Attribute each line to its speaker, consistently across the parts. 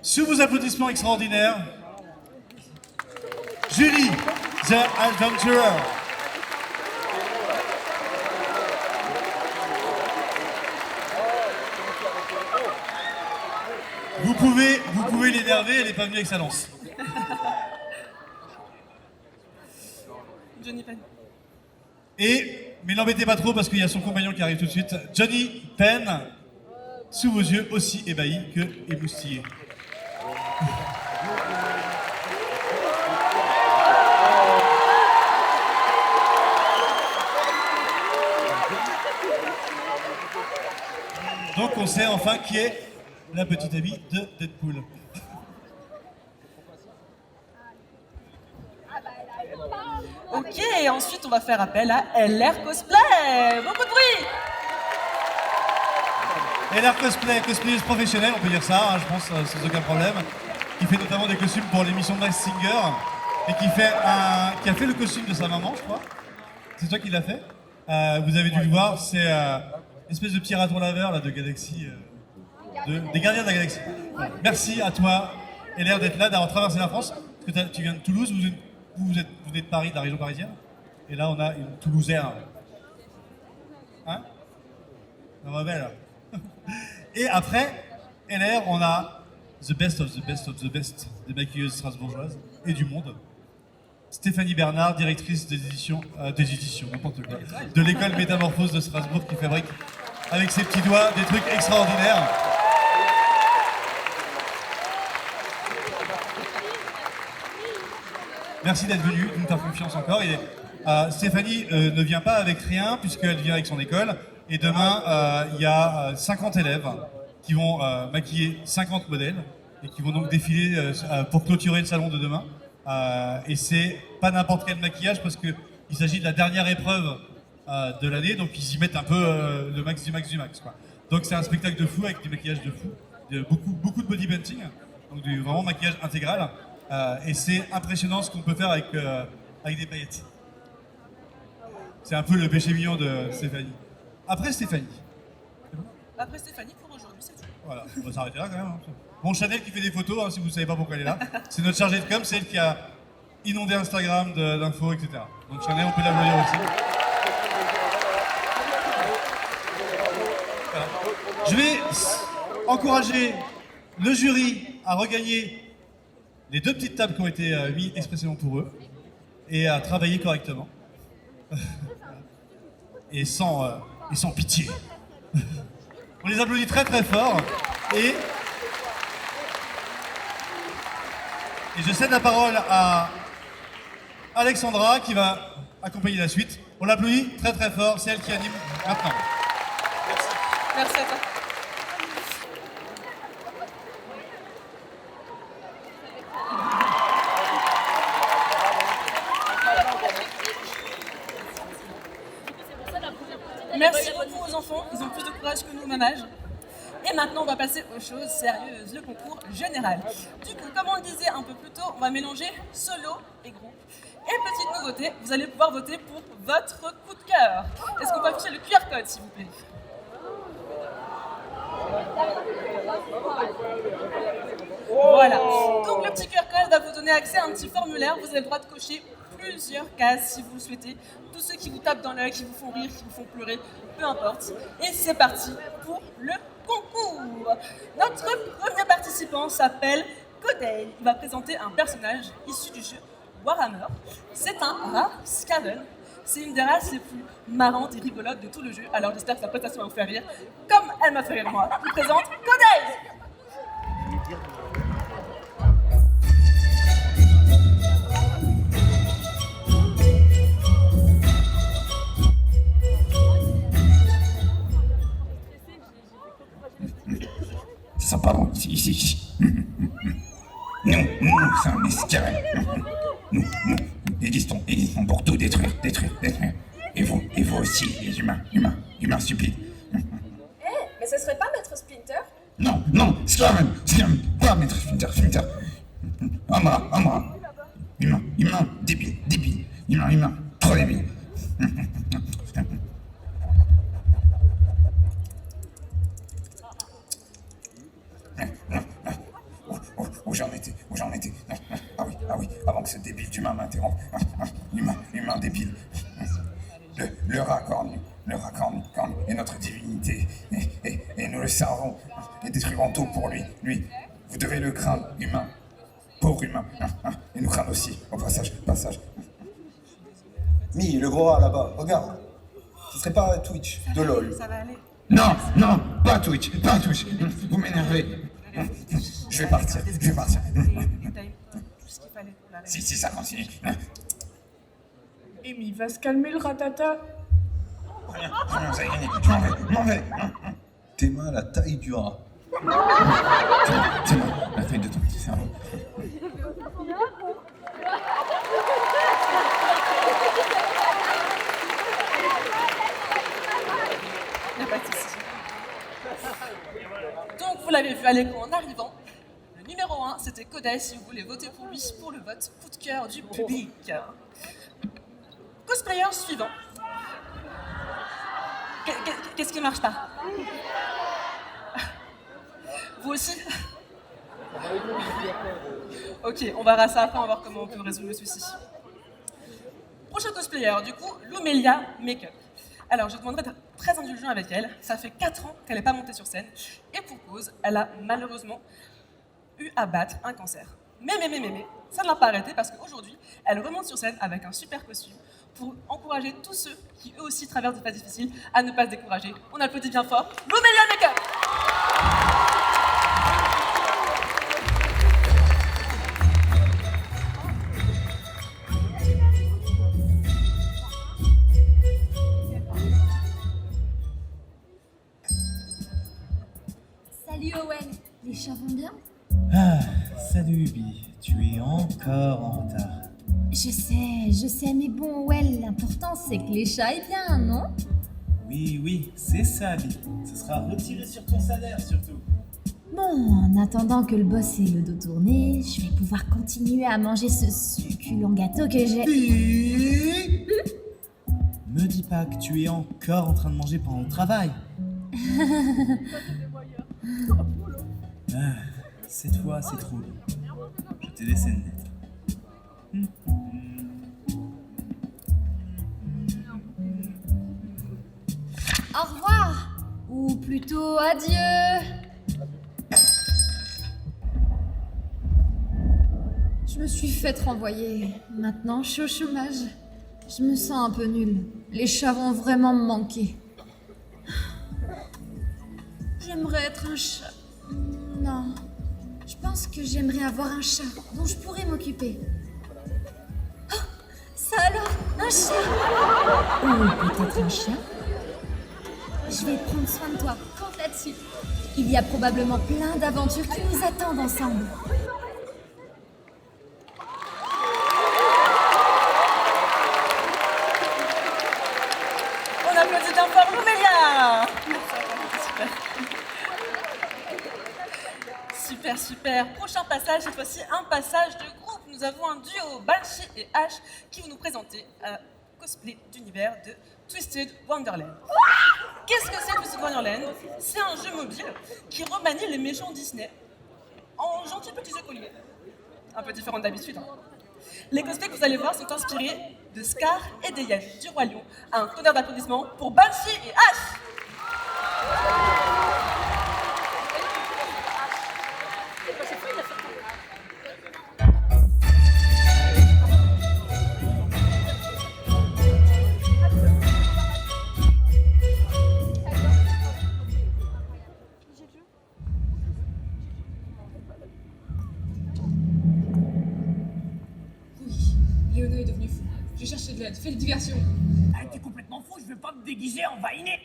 Speaker 1: Sous vos applaudissements extraordinaires, Julie, The Adventurer. Vous pouvez l'énerver, elle n'est pas venue avec sa lance.
Speaker 2: Johnny Penn.
Speaker 1: Mais n'embêtez pas trop parce qu'il y a son compagnon qui arrive tout de suite. Johnny Penn, sous vos yeux, aussi ébahi que émoustillé. Donc on sait enfin qui est la petite amie de Deadpool.
Speaker 2: Ok, et ensuite on va faire appel à LR Cosplay. Beaucoup de bruit.
Speaker 1: LR Cosplay, cosplayeuse professionnelle, on peut dire ça, hein, je pense, sans aucun problème. Qui fait notamment des costumes pour l'émission Masked Singer et qui a fait le costume de sa maman, je crois. C'est toi qui l'as fait. Vous avez dû le voir, c'est une espèce de petit raton laveur là, de Galaxy, des Gardiens de la Galaxie. Voilà. Merci à toi, LR, d'être là, d'avoir traversé la France. Parce que tu viens de Toulouse, vous venez de Paris, de la région parisienne. Et là, on a une Toulousaine. Hein? On va belle. Et après, LR, on a the best of the best of the best des maquilleuses strasbourgeoises et du monde. Stéphanie Bernard, directrice des éditions, n'importe quoi, de l'école Métamorphose de Strasbourg qui fabrique avec ses petits doigts des trucs extraordinaires. Merci d'être venu, de nous faire confiance encore. Et, Stéphanie ne vient pas avec rien puisqu'elle vient avec son école. Et demain, il y a 50 élèves qui vont maquiller 50 modèles et qui vont donc défiler pour clôturer le salon de demain. Et c'est pas n'importe quel maquillage parce qu'il s'agit de la dernière épreuve de l'année, donc ils y mettent un peu le max du max du max, quoi. Donc c'est un spectacle de fou avec du maquillage de fou, beaucoup de body painting, donc du vraiment maquillage intégral. Et c'est impressionnant ce qu'on peut faire avec des paillettes. C'est un peu le péché mignon de Stéphanie. Après Stéphanie.
Speaker 2: Après Stéphanie, pour aujourd'hui, c'est tout.
Speaker 1: Voilà, on va s'arrêter là quand même. Hein. Bon, Chanel qui fait des photos, hein, si vous ne savez pas pourquoi elle est là. C'est notre chargée de com, c'est elle qui a inondé Instagram d'infos, etc. Donc Chanel, on peut l'applaudir aussi. Voilà. Je vais encourager le jury à regagner les 2 petites tables qui ont été mises expressément pour eux et à travailler correctement. et sans pitié. On les applaudit très très fort et je cède la parole à Alexandra qui va accompagner la suite. On l'applaudit très très fort, c'est elle qui anime maintenant.
Speaker 2: Merci à toi. Merci beaucoup aux enfants, ils ont plus de courage que nous au même âge. Et maintenant, on va passer aux choses sérieuses, le concours général. Du coup, comme on le disait un peu plus tôt, on va mélanger solo et groupe. Et petite nouveauté, vous allez pouvoir voter pour votre coup de cœur. Est-ce qu'on peut afficher le QR code, s'il vous plaît? Voilà. Donc le petit QR code va vous donner accès à un petit formulaire. Vous avez le droit de cocher plusieurs cases si vous le souhaitez. Tous ceux qui vous tapent dans l'œil, qui vous font rire, qui vous font pleurer, peu importe. Et c'est parti pour le concours. Notre premier participant s'appelle Codey. Il va présenter un personnage issu du jeu Warhammer. C'est un rat Skaven. C'est une des races les plus marrantes et rigolotes de tout le jeu. Alors j'espère que sa prestation va vous faire rire, comme elle m'a fait rire moi. Je vous présente Codey.
Speaker 3: Ça pardon, ici. Nous sommes les Skaven. Nous existons pour tout détruire. Et vous aussi, les humains stupides.
Speaker 4: Mais ce serait pas Maître Splinter?
Speaker 3: Non, Skaven, pas Maître Splinter. Homme, humain, débile, humain, trop débile. où j'en étais. Ah oui, avant que ce débile d'humain m'interrompe. Humain débile. Le rat cornu est notre divinité. Et nous le servons et détruirons tout pour lui. Lui, vous devez le craindre, humain. Pauvre humain. Et nous craindre aussi, au passage.
Speaker 5: Mi, le gros rat là-bas, regarde. Ce serait pas Twitch, de LOL.
Speaker 2: Ça va aller.
Speaker 3: Non, pas Twitch. Vous m'énervez. Je vais partir.
Speaker 2: T'as eu tout ce qu'il fallait pour l'arrêter.
Speaker 3: Si ça continue.
Speaker 6: Amy va se calmer le ratata.
Speaker 3: Rien, ça y est, je m'en vais.
Speaker 5: Tes mains à la taille du rat.
Speaker 3: C'est moi, la taille de ton petit cerveau.
Speaker 2: Il n'y a pas de souci. Donc, vous l'avez vu à l'écran en arrivant. Le numéro 1, c'était Kodai, si vous voulez voter pour lui, pour le vote coup de cœur du public. Cosplayer suivant. Qu'est-ce qui marche pas? Vous aussi? Ok, on verra ça après, on va voir comment on peut résoudre le souci. Prochain cosplayer, du coup, Lumelia Makeup. Alors, je demanderai d'être très indulgent avec elle. Ça fait 4 ans qu'elle n'est pas montée sur scène. Et pour cause, elle a malheureusement eu à battre un cancer. Mais, ça ne l'a pas arrêtée parce qu'aujourd'hui, elle remonte sur scène avec un super costume pour encourager tous ceux qui, eux aussi, traversent des phases difficiles à ne pas se décourager. On applaudit bien fort. Lumelia Makeup!
Speaker 7: Salut Owen, les chats vont bien?
Speaker 8: Ah, salut Ubi, tu es encore en retard.
Speaker 7: Je sais, mais bon, Owen, l'important c'est que les chats aient bien, non?
Speaker 8: Oui, c'est ça, Ubi. Ce sera retiré sur ton salaire, surtout.
Speaker 7: Bon, en attendant que le boss ait le dos tourné, je vais pouvoir continuer à manger ce succulent gâteau que j'ai...
Speaker 8: Me dis pas que tu es encore en train de manger pendant le travail. Ah, cette fois, c'est trop long. Je t'ai laissé le net.
Speaker 7: Au revoir! Ou plutôt adieu! Je me suis faite renvoyer. Maintenant, je suis au chômage. Je me sens un peu nulle. Les chats vont vraiment me manquer. J'aimerais être un chat. Non. Je pense que j'aimerais avoir un chat dont je pourrais m'occuper. Oh, ça alors, un chat! Ou peut-être un chien? Je vais prendre soin de toi, compte là-dessus. Il y a probablement plein d'aventures qui nous attendent ensemble.
Speaker 2: On applaudit bien fort Lumelia! Super. Prochain passage, cette fois-ci un passage de groupe. Nous avons un duo, Banshee et Ash, qui vont nous présenter un cosplay d'univers de Twisted Wonderland. Qu'est-ce que c'est Twisted Wonderland? C'est un jeu mobile qui remanie les méchants Disney en gentils petits écoliers. Un peu différent d'habitude. Les cosplays que vous allez voir sont inspirés de Scar et des hyènes du Roi Lion. Un tonnerre d'applaudissements pour Banshee et Ash!
Speaker 9: Léona est devenue fou. Je cherchais de l'aide, fais le diversion.
Speaker 10: Ah, t'es complètement fou, je vais pas me déguiser en vainé.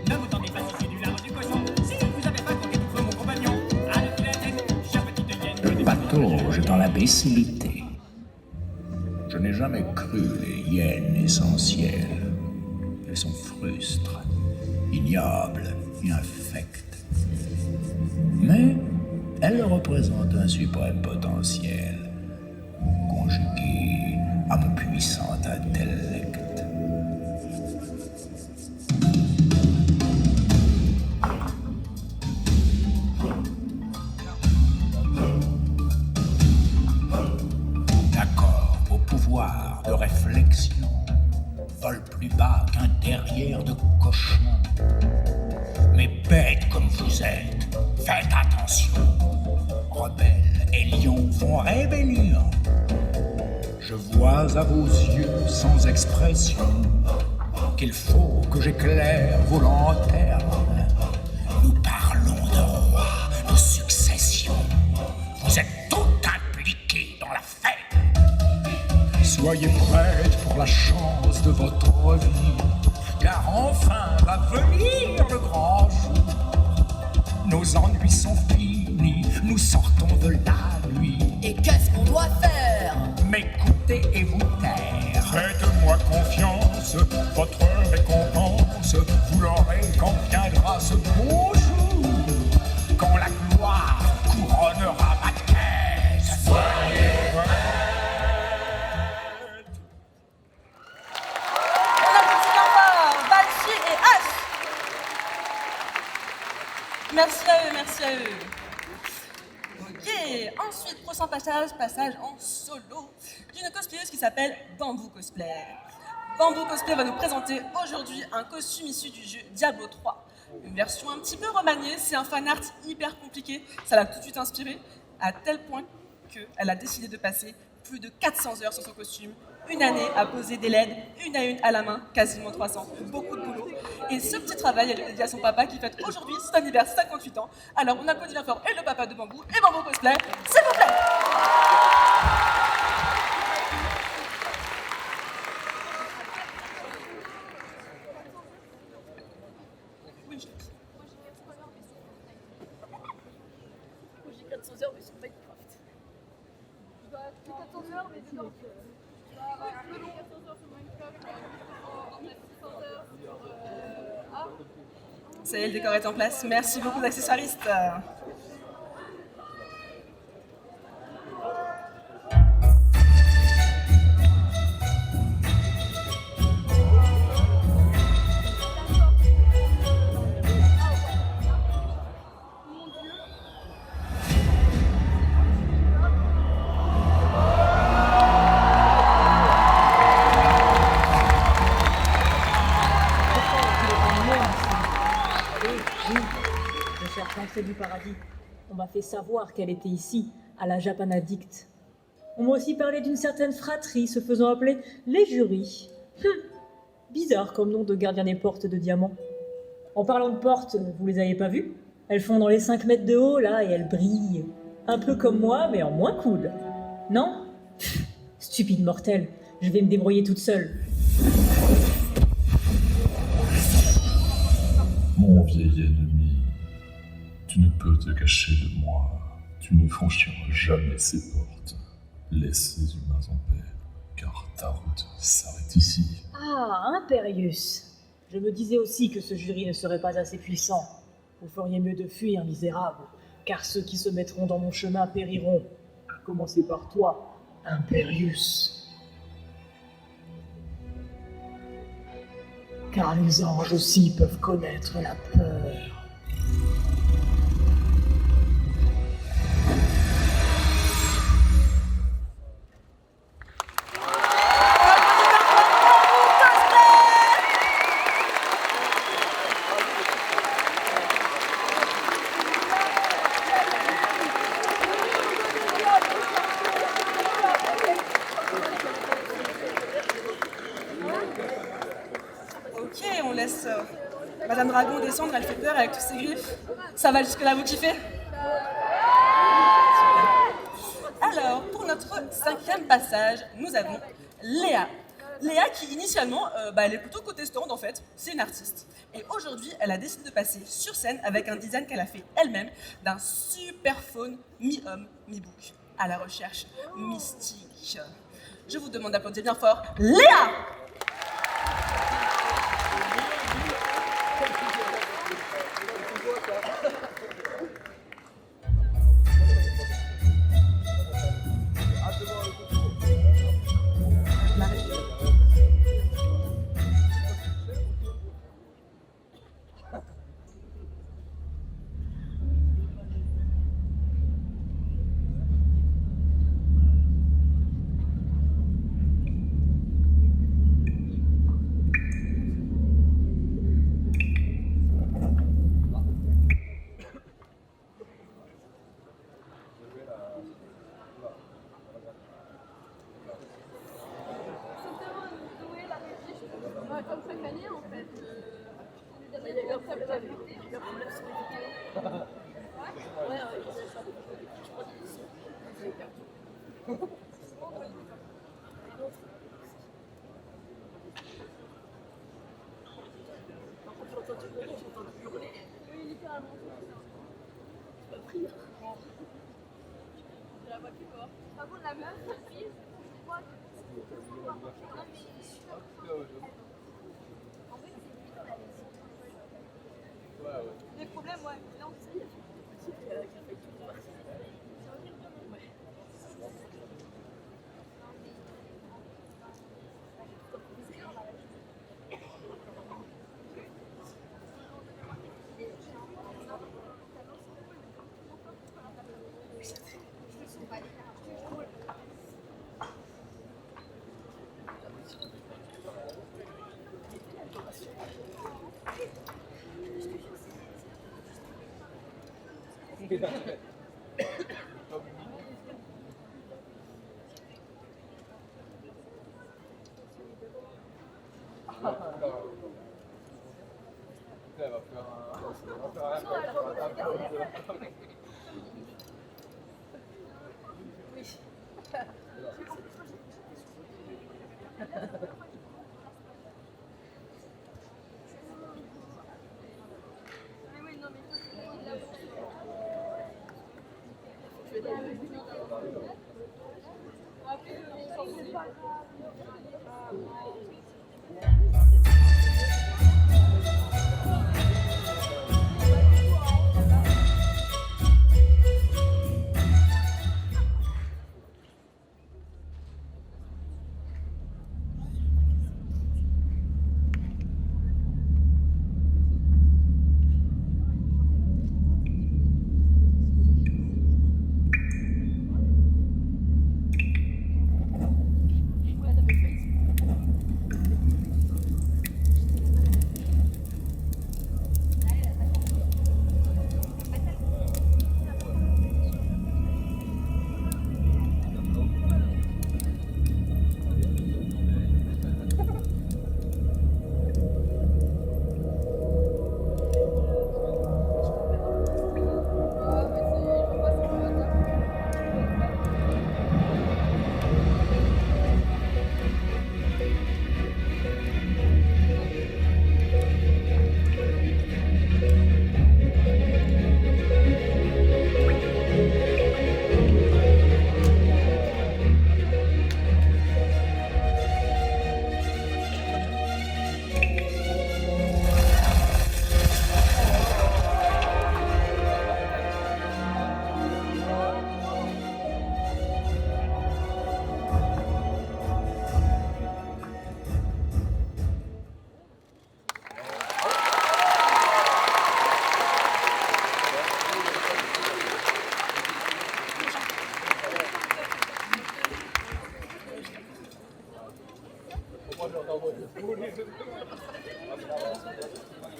Speaker 10: Ne vous tendez pas si c'est du lard du cochon. Si vous avez pas compté contre mon compagnon, allez la tête, chère petite hyène.
Speaker 11: Le patauge dans l'imbécilité. Je n'ai jamais cru les hyènes essentielles. Elles sont frustres, ignobles et infectes. Mais elles représentent un suprême potentiel, conjugué à mon puissant intellect. plus bas qu'un derrière de cochon. Mais bêtes comme vous êtes, faites attention. Rebelles et lions font rébellion. Je vois à vos yeux sans expression qu'il faut que j'éclaire vos lanternes. Nous parlons de roi, de succession. Vous êtes tout impliqués dans la fête. Soyez prêtes pour la chance de votre vie, car enfin va venir le grand jour. Nos ennuis sont finis, nous sortons de la nuit.
Speaker 12: Et qu'est-ce qu'on doit faire?
Speaker 11: M'écouter et vous taire. Faites-moi confiance, votre récompense, vous l'aurez quand viendra ce beau jour, quand la gloire couronnera ma tête. Soyez
Speaker 2: On applaudit encore Banshee et Ash. Merci à eux, merci à eux. Ok, ensuite, prochain passage en solo d'une cosplayeuse qui s'appelle Bamboo Cosplay. Bamboo Cosplay va nous présenter aujourd'hui un costume issu du jeu Diablo 3. Une version un petit peu remaniée, c'est un fanart hyper compliqué, ça l'a tout de suite inspiré, à tel point qu'elle a décidé de passer plus de 400 heures sur son costume, une année à poser des LED, une à une à la main, quasiment 300, beaucoup de boulot. Et ce petit travail, elle l'a dit à son papa qui fête aujourd'hui son anniversaire, 58 ans. Alors on applaudit bien fort et le papa de Bamboo et Bamboo Cosplay, s'il vous plaît. Oui, je j'ai 400 heures, mais sur Minecraft. Je dois 400 heures, mais dedans. Ça y est, le décor est en place. Merci beaucoup, accessoiristes.
Speaker 13: Du paradis. On m'a fait savoir qu'elle était ici, à la Japan Addict. On m'a aussi parlé d'une certaine fratrie se faisant appeler les jurys. Bizarre comme nom de gardien des portes de diamant. En parlant de portes, vous les avez pas vues? Elles font dans les 5 mètres de haut, là, et elles brillent. Un peu comme moi, mais en moins cool. Non? Stupide mortel, je vais me débrouiller toute seule.
Speaker 14: Mon vieil ennemi, tu ne peux te cacher de moi. Tu ne franchiras jamais ces portes. Laisse les humains en paix, car ta route s'arrête ici.
Speaker 13: Ah, Imperius. Je me disais aussi que ce jury ne serait pas assez puissant. Vous feriez mieux de fuir, misérable, car ceux qui se mettront dans mon chemin périront. À commencer par toi, Imperius. Car les anges aussi peuvent connaître la peur.
Speaker 2: Madame Dragon descendre, elle fait peur avec tous ses griffes. Ça va jusque là, vous kiffez? Alors, pour notre 5e passage, nous avons Léa. Léa qui initialement, elle est plutôt côté stand en fait, c'est une artiste. Et aujourd'hui, elle a décidé de passer sur scène avec un design qu'elle a fait elle-même d'un super faune mi-homme, mi-bouc, à la recherche mystique. Je vous demande d'applaudir bien fort Léa!
Speaker 4: Les problèmes, ouais. Non,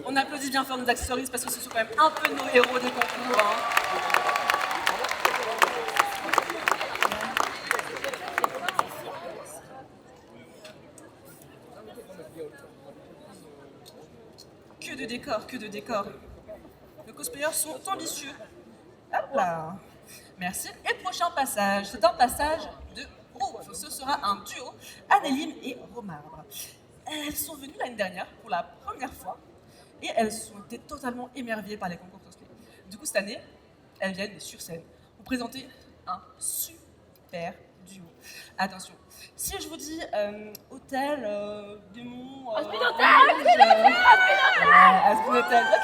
Speaker 2: On applaudit bien fort nos accessoristes parce que ce sont quand même un peu nos héros de concours. Que de décors, que de décors. Nos cosplayers sont ambitieux. Hop là. Merci. Et prochain passage, c'est un passage de groupe. Ce sera un duo, Annelim et Romarbre. Elles sont venues l'année dernière pour la première fois et elles ont été totalement émerveillées par les concours cosplay. Du coup, cette année, elles viennent sur scène pour présenter un super duo. Attention, si je vous dis hôtel, démon...
Speaker 4: Aspinotel,
Speaker 2: là qu'il y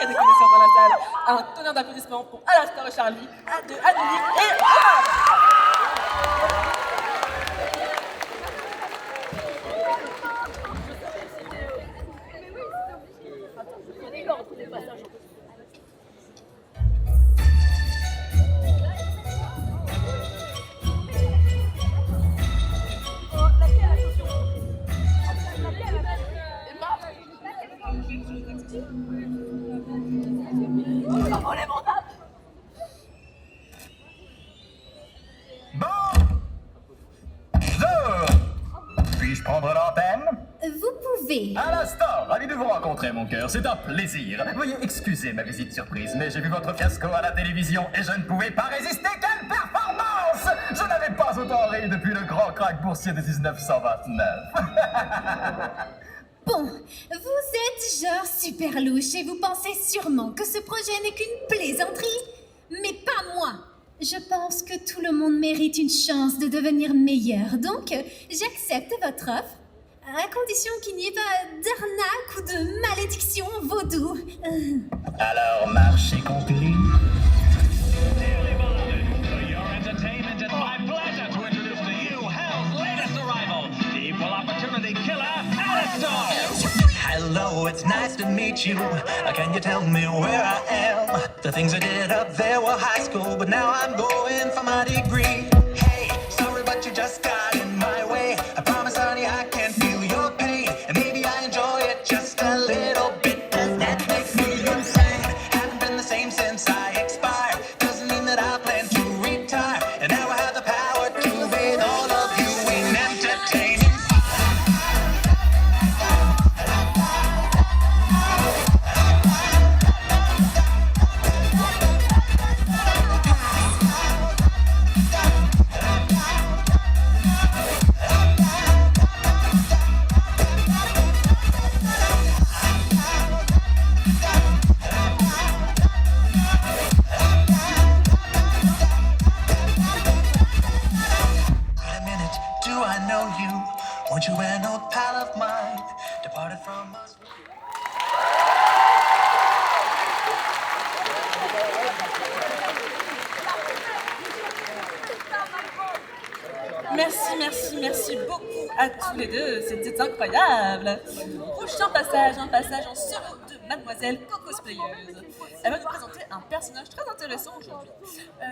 Speaker 2: a des connaisseurs dans la salle. Un tonnerre d'applaudissements pour Alastair et Charlie, Annelim et Romarbre.
Speaker 11: Puis-je prendre l'antenne?
Speaker 7: Vous trouvé.
Speaker 15: À l'instant, ravi de vous rencontrer, mon cœur, c'est un plaisir. Veuillez excuser ma visite surprise, mais j'ai vu votre fiasco à la télévision et je ne pouvais pas résister. Quelle performance! Je n'avais pas autant ri depuis le grand krach boursier de 1929.
Speaker 7: Bon, vous êtes genre super louche et vous pensez sûrement que ce projet n'est qu'une plaisanterie. Mais pas moi. Je pense que tout le monde mérite une chance de devenir meilleur, donc j'accepte votre offre, à condition qu'il n'y ait pas d'arnaque ou de malédiction vaudou.
Speaker 15: Alors, marché conclu.
Speaker 16: Hello, it's nice to meet you. Can you tell me where I am? The things I did up there were high school, but now I'm going for my degree. Hey, sorry, but you just got in my way. I promise, honey, I can feel your pain, and maybe I enjoy it just a little bit. Does that make me insane? Haven't been the same since I expired. Doesn't mean that I plan to retire, and now I have the power to bathe all of you in entertainment. Weren't you an old pal of mine, departed from us?
Speaker 2: Merci beaucoup à tous les deux, c'était incroyable. Prochain passage, un passage en solo de Mademoiselle Cocosplayeuse. Elle va nous présenter un personnage très intéressant aujourd'hui,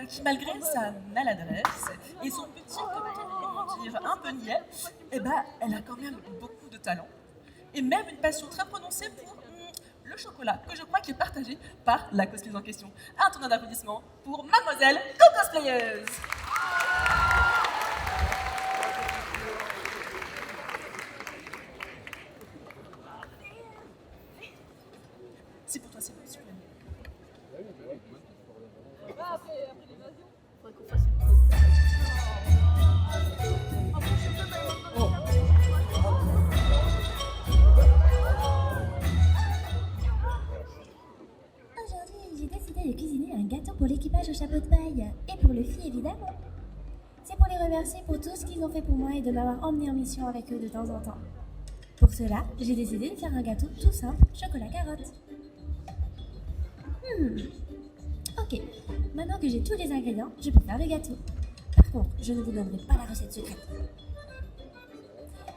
Speaker 2: qui malgré sa maladresse et son petit côté, comment dire, un peu niais, elle a quand même beaucoup de talent. Et même une passion très prononcée pour le chocolat, que je crois qu'il est partagé par la cosplayeuse en question. Un tournoi d'applaudissements pour Mademoiselle Cocosplayeuse. C'est pour toi, c'est bon, super. Après l'évasion, il faudrait qu'on fasse une pause.
Speaker 17: Aujourd'hui, j'ai décidé de cuisiner un gâteau pour l'équipage au chapeau de paille. Et pour le filles, évidemment. C'est pour les remercier pour tout ce qu'ils ont fait pour moi et de m'avoir emmené en mission avec eux de temps en temps. Pour cela, j'ai décidé de faire un gâteau tout simple, chocolat carotte. Ok, maintenant que j'ai tous les ingrédients, je peux faire le gâteau. Par contre, je ne vous donnerai pas la recette secrète.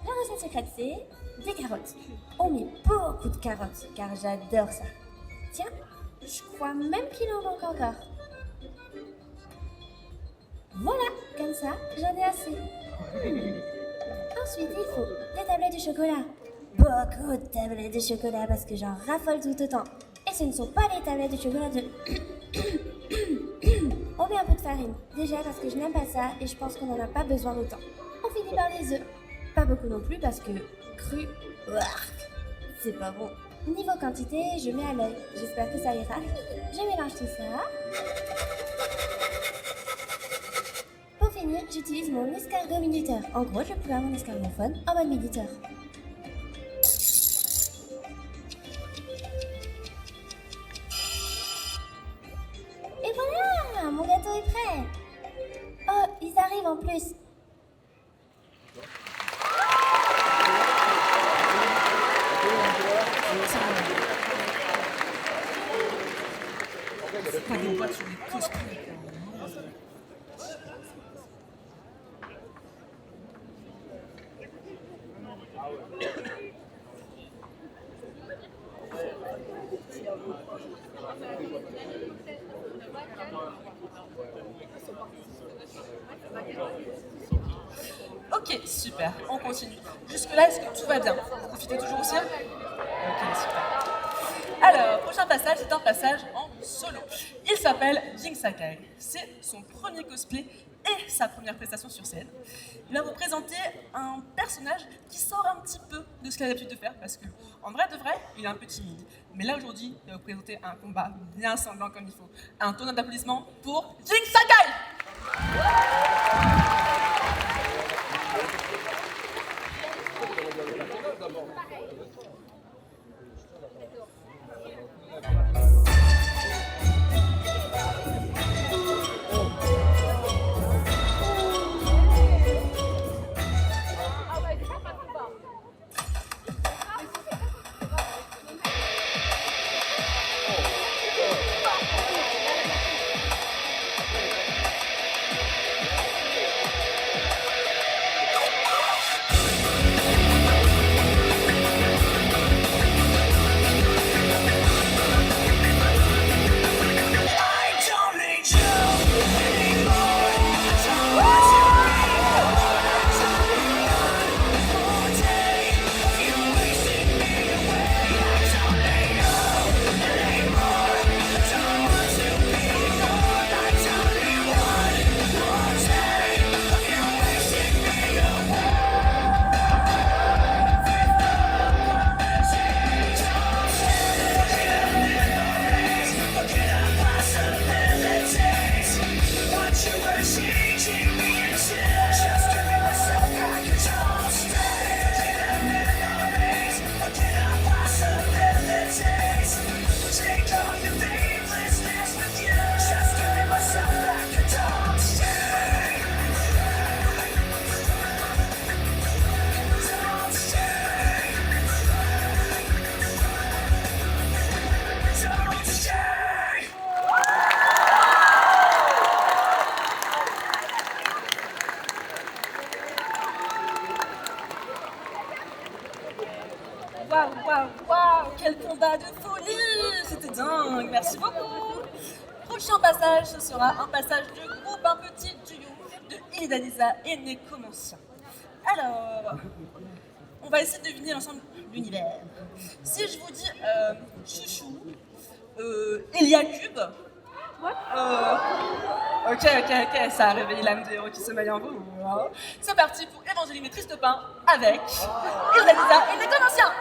Speaker 17: La recette secrète, c'est des carottes. On met beaucoup de carottes, car j'adore ça. Tiens, je crois même qu'il en manque encore. Voilà, comme ça, j'en ai assez. Ensuite, il faut des tablettes de chocolat. Beaucoup de tablettes de chocolat parce que j'en raffole tout autant. Et ce ne sont pas les tablettes de chocolat de... On met un peu de farine. Déjà parce que je n'aime pas ça et je pense qu'on n'en a pas besoin d'autant. On finit par les œufs. Pas beaucoup non plus parce que cru, c'est pas bon. Niveau quantité, je mets à l'œil. J'espère que ça ira. Je mélange tout ça. Pour finir, j'utilise mon escargot minuteur. En gros, je peux avoir mon escargophone en mode minuteur. Et voilà, mon gâteau est prêt. Oh, ils arrivent en plus.
Speaker 2: Pas des boîtes sur les cosplays. Ok, super, on continue. Jusque-là, est-ce que tout va bien? Vous profitez toujours aussi? Ok, super. Alors, prochain passage, c'est un passage en solo. Il s'appelle Jing Sakai. C'est son premier cosplay et sa première prestation sur scène. Il va vous présenter un personnage qui sort un petit peu de ce qu'il a l'habitude de faire, parce que en vrai de vrai, il est un peu timide. Mais là aujourd'hui, il va vous présenter un combat bien sanglant comme il faut. Un tonnerre d'applaudissements pour Jin Sakai. Waouh, quel combat de folie! C'était dingue, merci beaucoup! Prochain passage, ce sera un passage de groupe, un petit duo de Ilidanisa et Nécromancien. Alors, on va essayer de deviner ensemble l'univers. Si je vous dis Chouchou, Eliacube, ok, ça a réveillé l'âme de héros qui sommeille en vous. C'est parti pour Évangéline et Tristepin avec Ilidanisa et Nécromancien.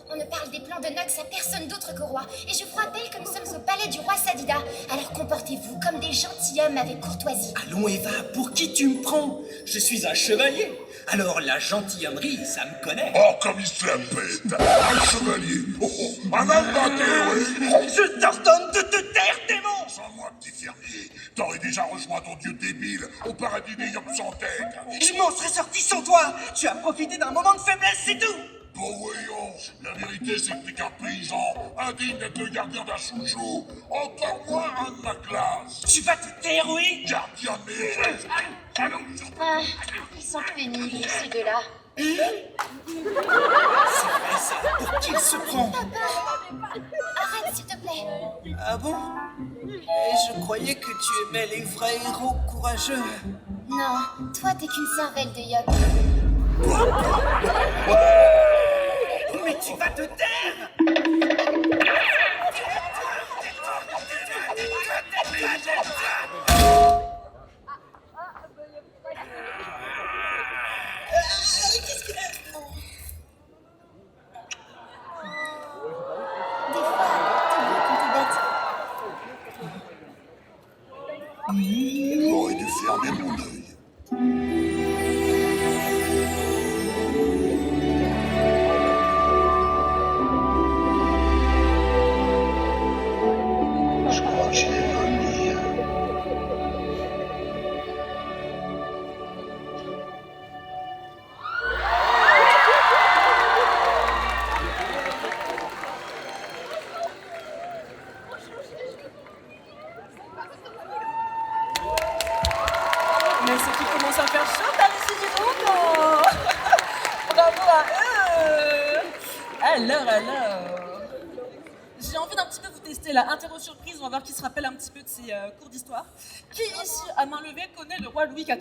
Speaker 17: On ne parle des plans de Nox à personne d'autre qu'au roi. Et je vous rappelle que nous sommes au palais du roi Sadida. Alors comportez-vous comme des gentilshommes avec courtoisie.
Speaker 18: Allons, Eva, pour qui tu me prends? Je suis un chevalier. Alors la gentilhommerie, ça me connaît.
Speaker 3: Oh, comme il se la pète. Un chevalier. Un almaté, oui.
Speaker 18: Je t'ordonne de te taire, démon.
Speaker 3: Sans moi, petit fermier, t'aurais déjà rejoint ton dieu débile au paradis des yopes sans tête.
Speaker 18: Je m'en serais sorti sans toi. Tu as profité d'un moment de faiblesse, c'est tout.
Speaker 3: Bon, voyons, la vérité c'est que t'es qu'un paysan, indigne d'être le gardien d'un chouchou, encore moins un de ma classe.
Speaker 18: Tu vas te taire, oui?
Speaker 3: Gardien de mes fesses.
Speaker 17: Ah, ils sont pénibles, ces deux-là.
Speaker 18: C'est vrai ça, pour qui il se prend?
Speaker 17: Arrête, s'il te plaît.
Speaker 18: Ah bon? Et je croyais que tu aimais les vrais héros courageux.
Speaker 17: Non, toi t'es qu'une cervelle de yop.
Speaker 18: Mais tu vas te taire!
Speaker 17: Des fois, t'es beau quand t'es bête.
Speaker 3: J'aurais dû fermer mon œil.
Speaker 11: Je crois que je vais vomir.
Speaker 2: Alors, j'ai envie d'un petit peu vous tester la interro surprise, on va voir qui se rappelle un petit peu de ses cours d'histoire. Qui ici, à main levée, connaît le roi Louis XIV?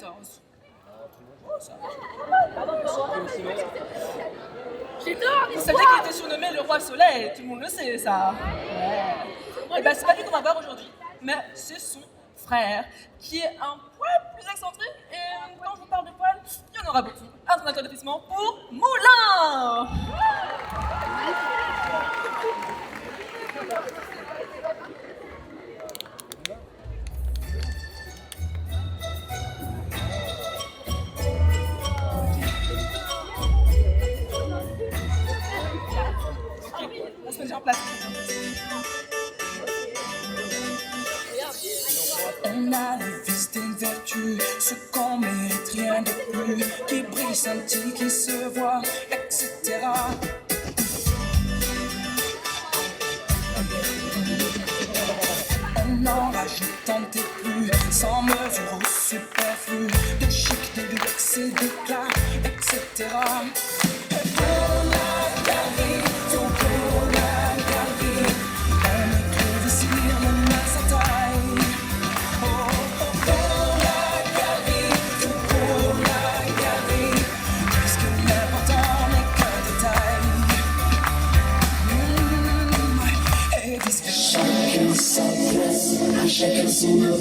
Speaker 4: J'ai tort,
Speaker 2: Vous savez qu'il était surnommé le roi soleil, tout le monde le sait, ça. Et ben c'est pas lui qu'on va voir aujourd'hui, mais c'est son frère, qui est un poil plus excentré, et quand je vous parle de poil, il y en aura beaucoup. Un ton applaudissement pour Moulin. On se met en place.
Speaker 16: On a le vice des vertus, ce qu'on mérite, rien de plus, qui brille, scintille, qui se voit, etc. On en rajoute tant et plus, sans mesure ou superflu, de chic, de luxe et d'éclat, etc. On a gardé tout pour la garder. On écrive ici, on a sa taille. Pour la garder, tout pour la garder. Puisque l'important n'est qu'un détail. Et puisque chacun sa place, à chacun son heure.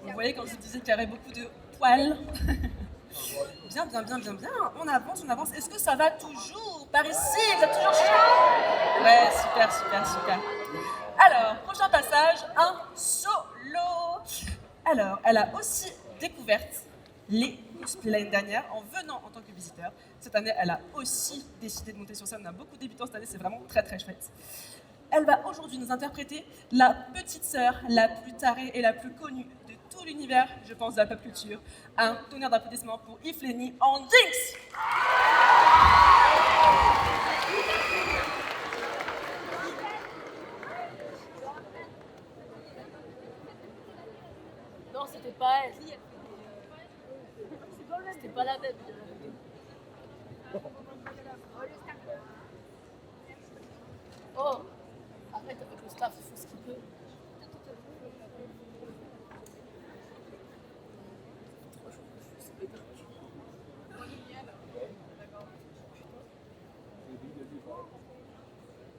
Speaker 2: Vous voyez quand je vous disais qu'il y avait beaucoup de poils. Bien, bien, bien, bien, bien. On avance. Est-ce que ça va toujours par ici? Vous êtes toujours chaud? Ouais, super, super, super. Alors, prochain passage, un solo. Alors, elle a aussi découvert les cosplays l'année dernière en venant en tant que visiteur. Cette année, elle a aussi décidé de monter sur scène. On a beaucoup de débutants cette année, c'est vraiment très, très chouette. Elle va aujourd'hui nous interpréter la petite sœur la plus tarée et la plus connue de tout l'univers, je pense, de la pop culture. Un tonnerre d'applaudissements pour Ifleni en Jinx.
Speaker 4: Non, c'était pas elle. C'était pas la même. Oh, arrête avec le staff, il faut ce qu'il peut.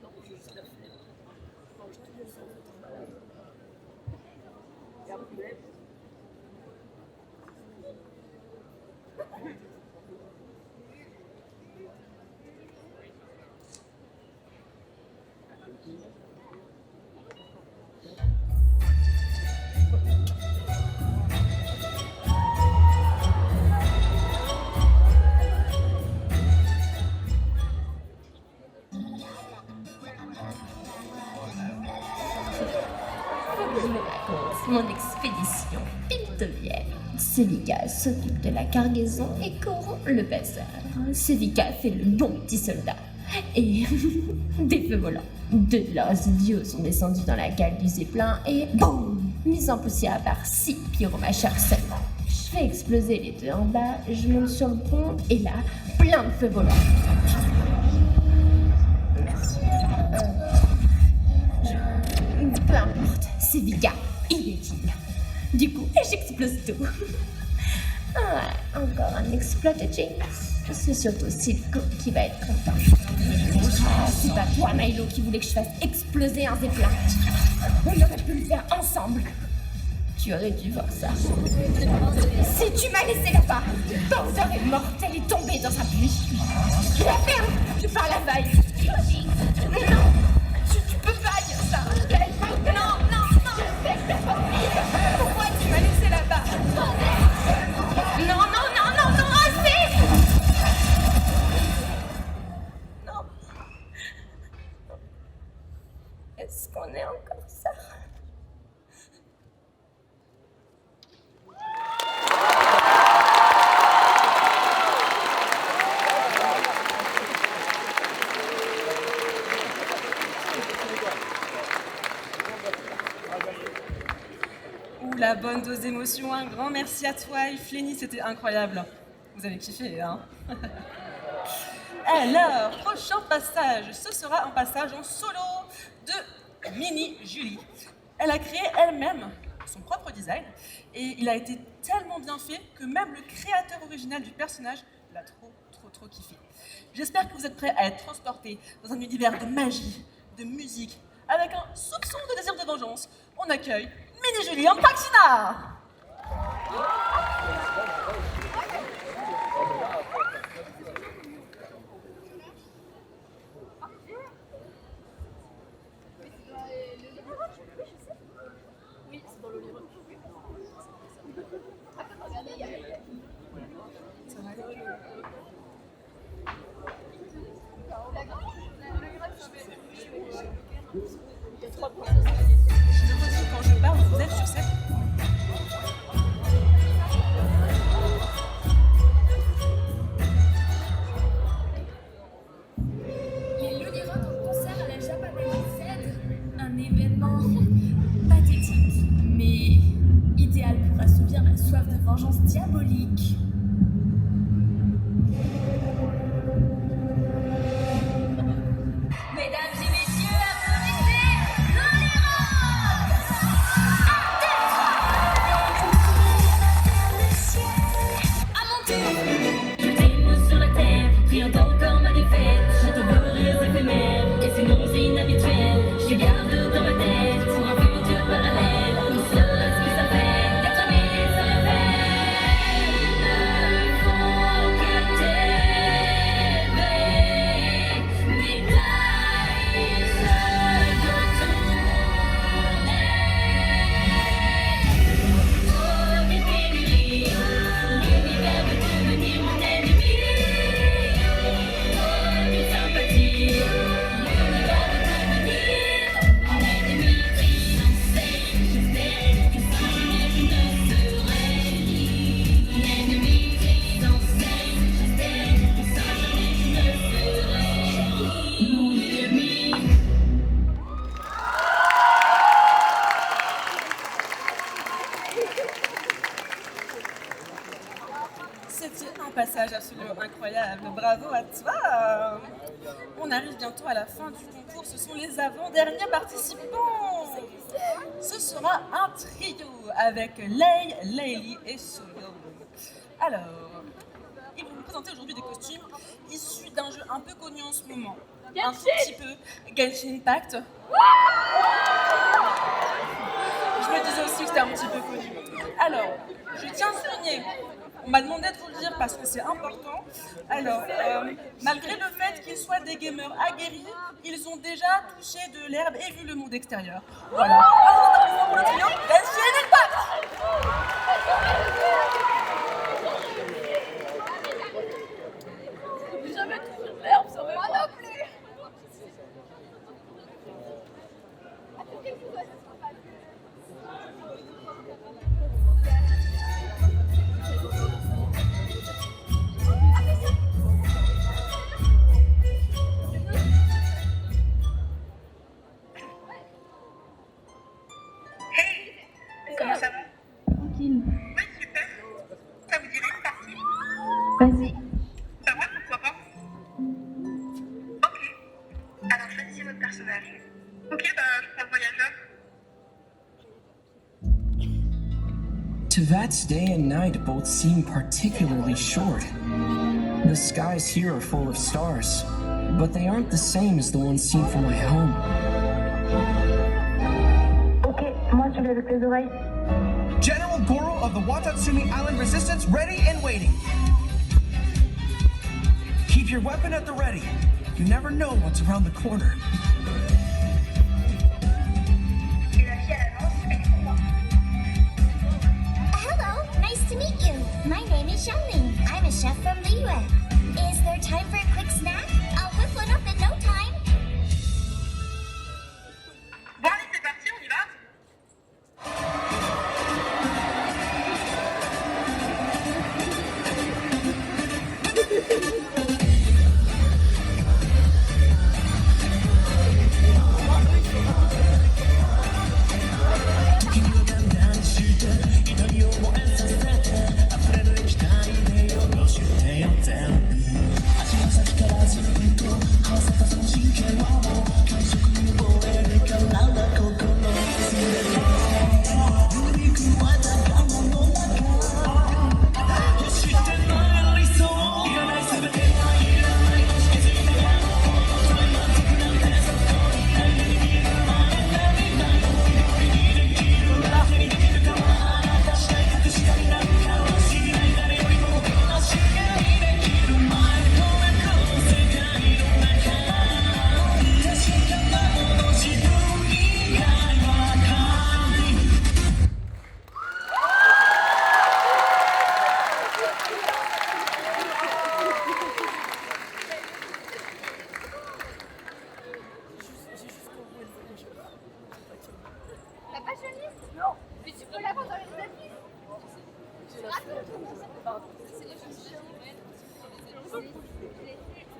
Speaker 4: Non, je vais juste la faire. Je mange tous les autres. Il y a un problème.
Speaker 17: Mon expédition Pintovière. Sevika s'occupe de la cargaison et Coron le passeur. Sevika fait le bon petit soldat. Et des feux volants. Deux de leurs idiots sont descendus dans la cale du zeppelin et boum, mise en poussière par 6 pyromacheurs seulement. Je fais exploser les deux en bas, je monte sur le pont et là, plein de feux volants. Peu importe, Sevika, inutile. Du coup, j'explose tout. Ouais, encore un exploit de Jinx. C'est surtout Silco qui va être content. C'est pas toi, Milo, qui voulais que je fasse exploser un zeppelin. On aurait pu le faire ensemble. Tu aurais dû voir ça. Si tu m'as laissé là-bas, Bowser est mortel et tombé dans un puits. La ferme, tu parles à vaille. Non, tu peux pas dire ça. Non. Pourquoi tu m'as laissé
Speaker 2: la bonne dose d'émotion. Un grand merci à toi et Flenny, c'était incroyable. Vous avez kiffé, hein? Alors, prochain passage, ce sera un passage en solo de Mini Julie. Elle a créé elle-même son propre design et il a été tellement bien fait que même le créateur original du personnage l'a trop kiffé. J'espère que vous êtes prêts à être transportés dans un univers de magie, de musique, avec un soupçon de désir de vengeance. On accueille Mini Julie en Paxina.
Speaker 4: Oui, c'est dans le livre.
Speaker 2: Je vous dis, quand je parle, vous êtes sur scène.
Speaker 7: Les Lunirock en concert à la Japanese, un événement pathétique, mais idéal pour assouvir la soif de vengeance diabolique. Mesdames et messieurs, applaudissez à mon tour. Jetez-moi sur la terre, rien d'encore ma défaite. J'entends vos rires éphémères et ces mots inhabituels. Je les garde dans ma tête pour un futur parallèle. Nous saurons ce que ça fait d'être aimé sans le faire. Ne font que t'aimer. Médaille de tourner. Oh, des pénuries, l'univers veut devenir mon ennemi. Oh, des sympathies, l'univers veut devenir mon ennemi. J'enseigne, j'espère que sans jamais je ne serai mon ennemi. J'enseigne, j'espère que sans jamais je ne serai mon ennemi.
Speaker 2: C'était un passage absolument incroyable. Bravo à toi. On arrive bientôt à la fin du concours. Ce sont les avant-derniers participants. Ce sera un trio avec Lei, Leili et Solo. Alors, ils vont nous présenter aujourd'hui des costumes issus d'un jeu un peu connu en ce moment. Un tout petit peu Genshin Impact. Je me disais aussi que c'était un petit peu connu. Alors, je tiens à souligner, on m'a demandé de vous le dire parce que c'est important. Alors, malgré le fait qu'ils soient des gamers aguerris, ils ont déjà touché de l'herbe et vu le monde extérieur. Voilà. Un pour le trio Genshin Impact.
Speaker 4: J'ai jamais touché de l'herbe, ça me va non plus.
Speaker 19: Comment ça va?
Speaker 4: Tranquille.
Speaker 19: Ouais, super. Ça vous dirait une partie?
Speaker 4: Vas-y.
Speaker 19: Bah ouais, pourquoi pas? Ok. Alors choisissez votre personnage. Ok, bah je prends le voyageur.
Speaker 20: Tevat's day and night both seem particularly short. The skies here are full of stars, but they aren't the same as the ones seen from my home.
Speaker 19: Ok, moi je lève les oreilles.
Speaker 18: General Goro of the Watatsumi Island Resistance ready and waiting. Keep your weapon at the ready. You never know what's around the corner.
Speaker 19: Et la fille à l'avance, elle est pour moi.
Speaker 17: Hello, nice to meet you. My name is Xiangling. I'm a chef from Liyue. Is there time for a quick snack? I'll whip one up in no time.
Speaker 19: Bon allez, c'est parti, on y va?
Speaker 20: Taking them down the street.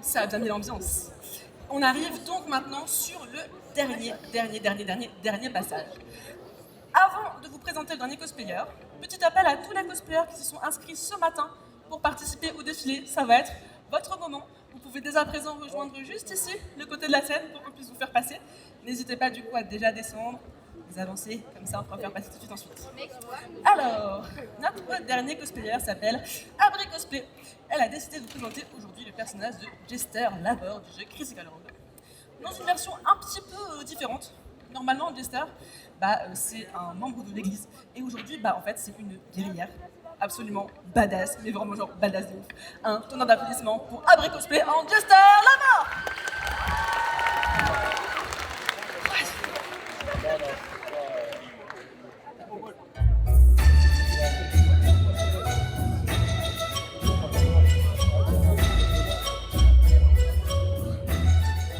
Speaker 2: Ça a bien mis l'ambiance. On arrive donc maintenant sur le dernier passage. Avant de vous présenter le dernier cosplayer, petit appel à tous les cosplayers qui se sont inscrits ce matin pour participer au défilé. Ça va être votre moment. Vous pouvez dès à présent rejoindre juste ici, le côté de la scène, pour qu'on puisse vous faire passer. N'hésitez pas du coup à déjà descendre, vous avancer, comme ça on pourra faire passer tout de suite ensuite. Alors, notre dernier cosplayer s'appelle Abri Cosplay. Elle a décidé de vous présenter aujourd'hui le personnage de Jester Lavor du jeu Critical Role. Dans une version un petit peu différente. Normalement, Jester, c'est un membre de l'église. Et aujourd'hui, en fait, c'est une guerrière absolument badass, mais vraiment genre badass de ouf. Un tonnerre d'applaudissements pour Abri Cosplay en Jester Lavor.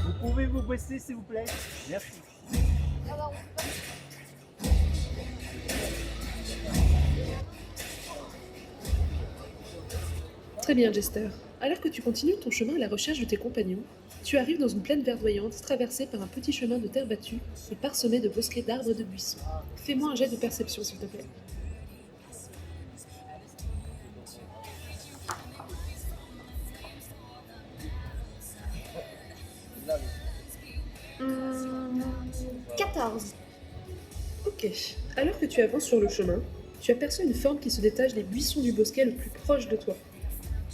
Speaker 8: Vous pouvez vous baisser s'il vous plaît? Merci.
Speaker 21: Très bien, Jester. Alors que tu continues ton chemin à la recherche de tes compagnons, tu arrives dans une plaine verdoyante traversée par un petit chemin de terre battue et parsemé de bosquets d'arbres et de buissons. Fais-moi un jet de perception, s'il te plaît. Hum, 14. Ok. Alors que tu avances sur le chemin, tu aperçois une forme qui se détache des buissons du bosquet le plus proche de toi.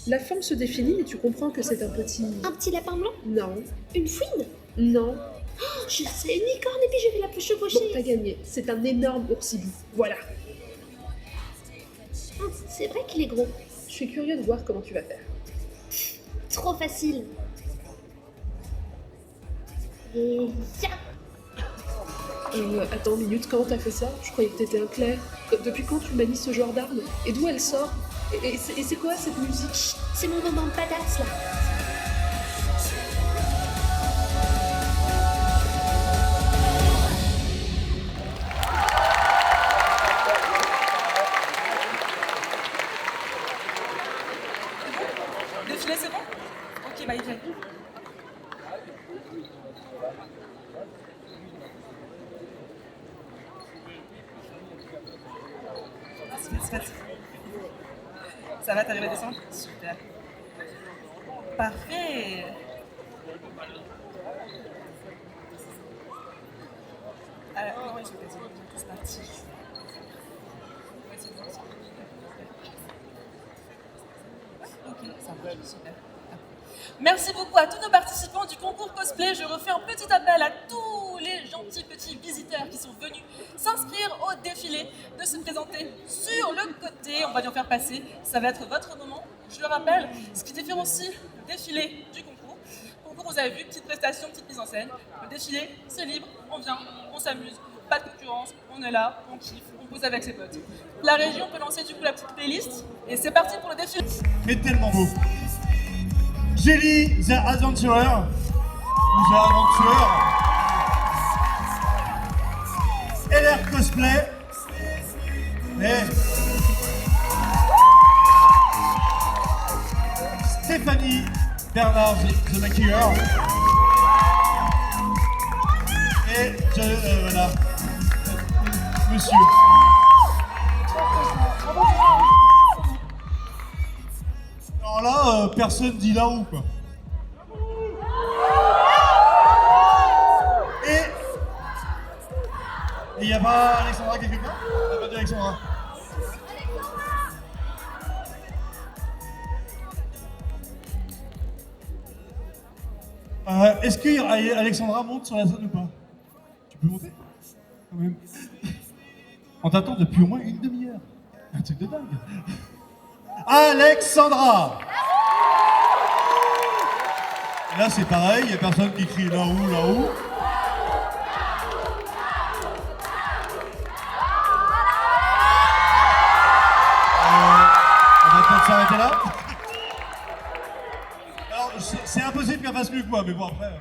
Speaker 21: La forme se définit et tu comprends que c'est un petit...
Speaker 17: Un petit lapin blanc?
Speaker 21: Non.
Speaker 17: Une fouine?
Speaker 21: Non.
Speaker 17: Oh, je sais, une licorne et puis je vais la chevaucher.
Speaker 21: Bon, t'as gagné. C'est un énorme oursibou. Voilà.
Speaker 17: C'est vrai qu'il est gros.
Speaker 21: Je suis curieux de voir comment tu vas faire.
Speaker 17: Trop facile. Et ya!
Speaker 21: Attends une minute, comment t'as fait ça? Je croyais que t'étais un clerc. Depuis quand tu manies ce genre d'arme? Et d'où elle sort? Et c'est quoi cette musique?
Speaker 17: Chut, c'est mon moment badass là.
Speaker 2: Défilé, c'est bon? Ok, il vient. Ça va, t'arrives à descendre? Super. Parfait. Non, ils sont quasiment tous partis. Ok, ça marche, super. Merci beaucoup à tous nos participants du concours cosplay. Je refais un petit appel à tous les gentils petits visiteurs qui sont venus s'inscrire au défilé, de se présenter sur le côté. On va lui en faire passer. Ça va être votre moment. Je le rappelle, ce qui différencie le défilé du concours. Concours, vous avez vu, petite prestation, petite mise en scène. Le défilé, c'est libre, on vient, on s'amuse. Pas de concurrence, on est là, on kiffe, on pose avec ses potes. La région peut lancer du coup la petite playlist. Et c'est parti pour le défilé.
Speaker 1: Mais tellement beau. Jelly the Adventurer, ou The Adventurer, LR Cosplay, et Stéphanie Bernard The Maquilleur, et voilà, monsieur. Alors là, personne dit là où, quoi. Et il n'y a pas Alexandra quelque part? Il n'y a pas d'Alexandra. Est-ce que Alexandra monte sur la scène ou pas? Tu peux monter? Quand même. On t'attend depuis au moins une demi-heure. Un truc de dingue. Alexandra! Et là c'est pareil, il n'y a personne qui crie là-haut, là-haut. On va peut-être s'arrêter là. Alors c'est impossible qu'elle fasse mieux que moi, mais bon après...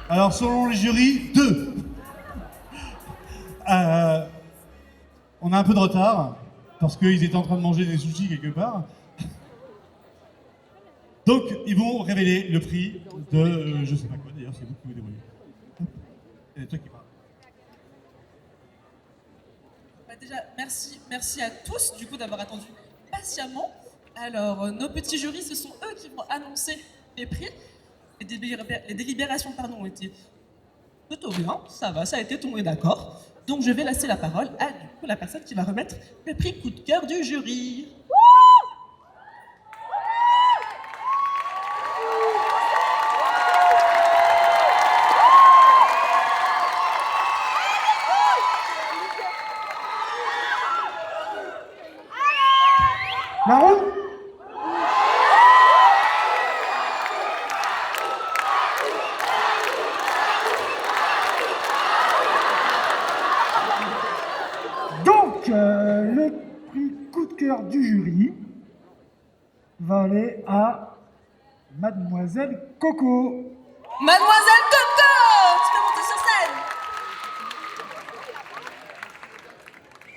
Speaker 1: Alors, selon les jurys, 2. On a un peu de retard, parce qu'ils étaient en train de manger des sushis quelque part. Donc, ils vont révéler le prix de... je sais pas quoi d'ailleurs, c'est vous qui vous débrouillez. Et toi qui parles.
Speaker 2: Bah déjà, merci à tous du coup d'avoir attendu patiemment. Alors, nos petits jurys, ce sont eux qui vont annoncer les prix. Les délibérations ont été plutôt bien, ça va, ça a été tout le monde est d'accord. Donc je vais laisser la parole à du coup, la personne qui va remettre le prix coup de cœur du jury.
Speaker 6: Marou ? Donc, le prix coup de cœur du jury va aller à Mademoiselle Coco.
Speaker 2: Mademoiselle Coco, tu peux monter sur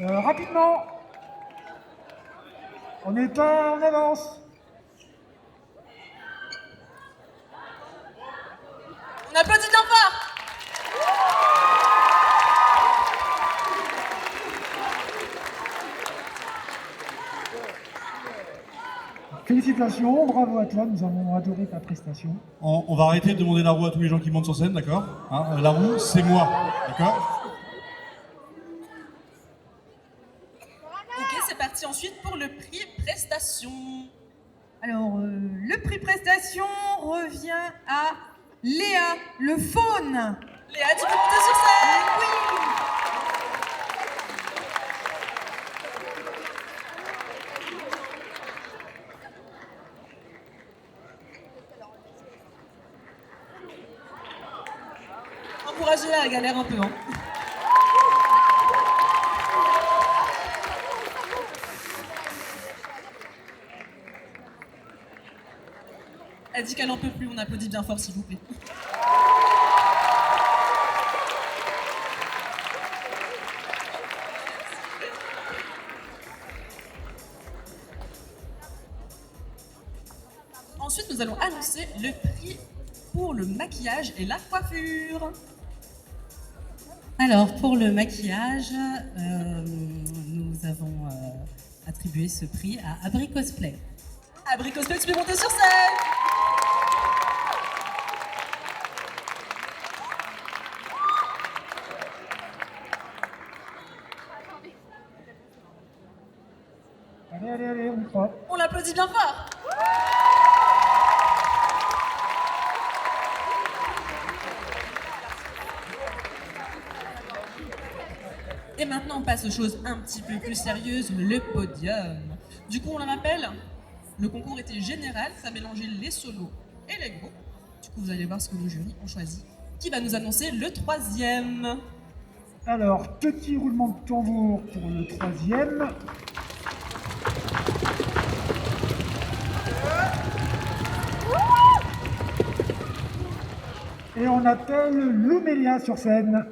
Speaker 2: scène.
Speaker 6: Rapidement. On n'est pas en avance.
Speaker 2: On applaudit bien fort.
Speaker 6: Félicitations, bravo à toi, nous avons adoré ta prestation.
Speaker 1: On va arrêter de demander la roue à tous les gens qui montent sur scène, d'accord hein, la roue, c'est moi, d'accord?
Speaker 2: Ok, c'est parti ensuite pour le prix prestation.
Speaker 22: Alors, le prix prestation revient à Léa, le faune.
Speaker 2: Léa, tu peux monter sur scène?
Speaker 22: Oui.
Speaker 2: Encouragez-la, elle galère un peu. Hein. Elle dit qu'elle n'en peut plus, on applaudit bien fort s'il vous plaît. Ensuite, nous allons annoncer le prix pour le maquillage et la coiffure.
Speaker 23: Alors, pour le maquillage, nous avons attribué ce prix à Abri Cosplay.
Speaker 2: Abri Cosplay, tu peux monter sur scène.
Speaker 6: Allez, on y croit.
Speaker 2: On l'applaudit bien fort. Et maintenant, on passe aux choses un petit peu plus sérieuses, le podium. Du coup, on le rappelle, le concours était général, ça mélangeait les solos et les groupes. Du coup, vous allez voir ce que nos jurys ont choisi. Qui va nous annoncer le 3e?
Speaker 6: Alors, petit roulement de tambour pour le 3e. Et on appelle Loumélia sur scène.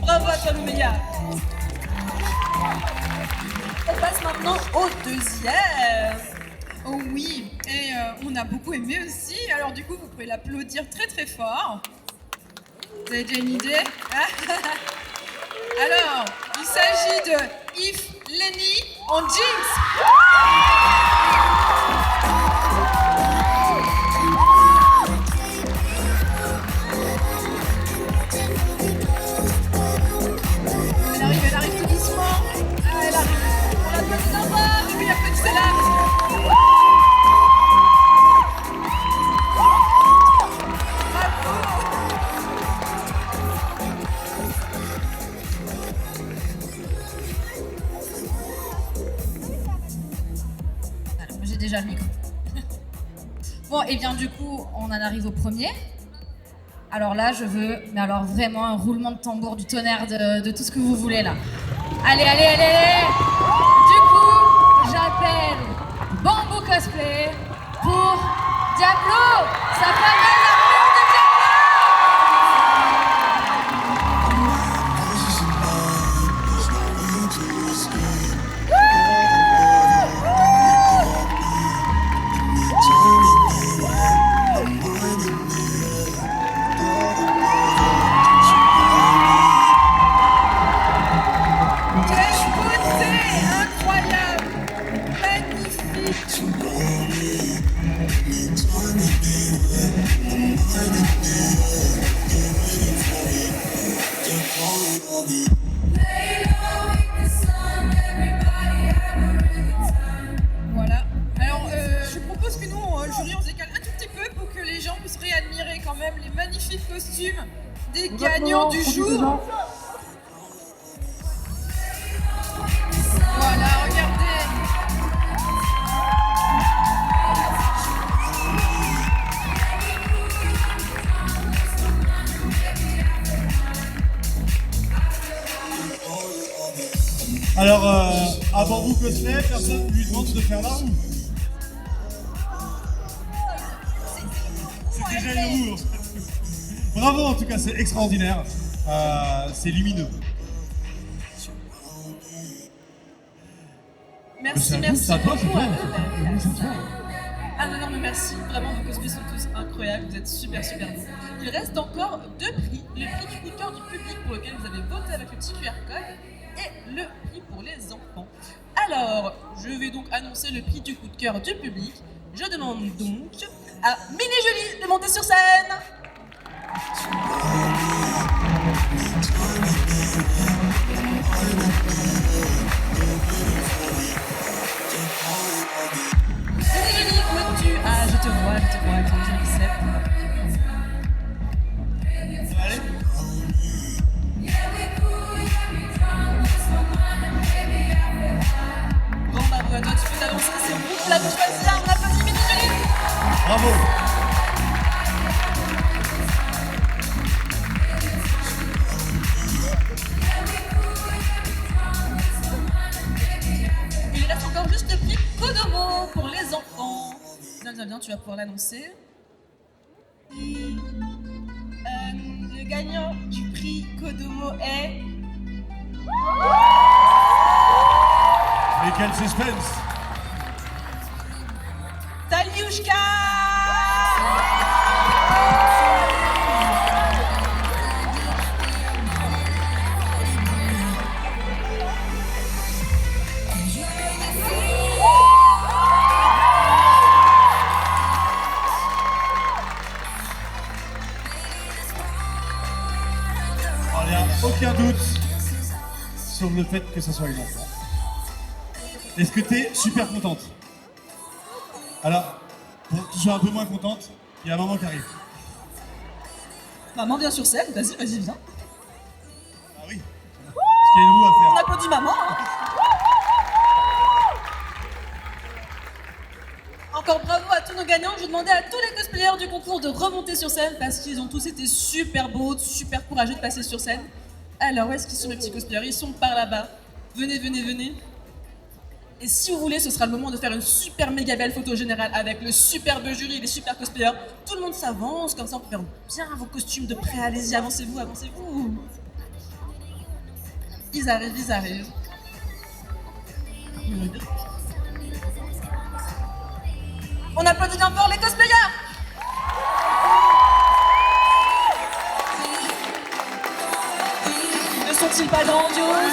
Speaker 2: Bravo à toi, Loumélia. On passe maintenant au 2e.
Speaker 22: Oh oui, et on a beaucoup aimé aussi, alors du coup vous pouvez l'applaudir très très fort. Vous avez déjà une idée? Alors, il s'agit de If Lenny en jeans.
Speaker 5: Bon, et bien du coup, on en arrive au premier. Alors là, je veux, mais alors vraiment un roulement de tambour, du tonnerre, de tout ce que vous voulez là. Allez, allez, allez, allez! Du coup, j'appelle Bamboo Cosplay pour Diablo! Ça fait
Speaker 22: Voilà. Alors, je propose que nous, jury, on se décale un tout petit peu pour que les gens puissent réadmirer quand même les magnifiques costumes des gagnants du jour. Voilà, regardez.
Speaker 1: Alors, à Bamboo Cosplay, personne ne lui demande de faire la roue. C'est déjà une roue, en fait. Bravo, en tout cas, c'est extraordinaire. C'est lumineux.
Speaker 2: Merci, merci. Ah non, non, mais merci. Vraiment, vos cosplays sont tous incroyables. Vous êtes super, super beaux. Il reste encore 2 prix. Le prix du coup de cœur du public pour lequel vous avez voté avec le petit QR code et le prix pour les enfants. Alors, je vais donc annoncer le prix du coup de cœur du public. Je demande donc à Mini Julie de monter sur scène. Mini Julie, où es-tu? Ah, je te vois, avec ton joli set.
Speaker 1: Allez.
Speaker 2: Bon, bah, toi, tu peux t'avancer, c'est vous là de choisir. On applaudit Mini Julie.
Speaker 1: Bravo.
Speaker 2: Il reste encore juste le prix Kodomo pour les enfants. Viens, bien, tu vas pouvoir l'annoncer. Le gagnant du prix Kodomo est...
Speaker 1: Mais quel suspense!
Speaker 2: Taliushka!
Speaker 1: Il n'y a aucun doute sur le fait que ce soit une enfant. Est-ce que tu es super contente? Alors, pour que tu sois un peu moins contente, il y a maman qui arrive.
Speaker 2: Maman vient sur scène, vas-y, viens.
Speaker 1: Ah oui, parce qu'il y a une roue à faire.
Speaker 2: On applaudit maman. Encore bravo à tous nos gagnants. Je demandais à tous les cosplayers du concours de remonter sur scène parce qu'ils ont tous été super beaux, super courageux de passer sur scène. Alors, où est-ce qu'ils sont mes petits cosplayers? Ils sont par là-bas. Venez, venez, venez. Et si vous voulez, ce sera le moment de faire une super méga belle photo générale avec le superbe jury et les super cosplayers. Tout le monde s'avance, comme ça on peut faire bien vos costumes de près. Allez-y, avancez-vous, avancez-vous. Ils arrivent, ils arrivent. On applaudit bien fort les cosplayers. Ne sont-ils pas grandioses?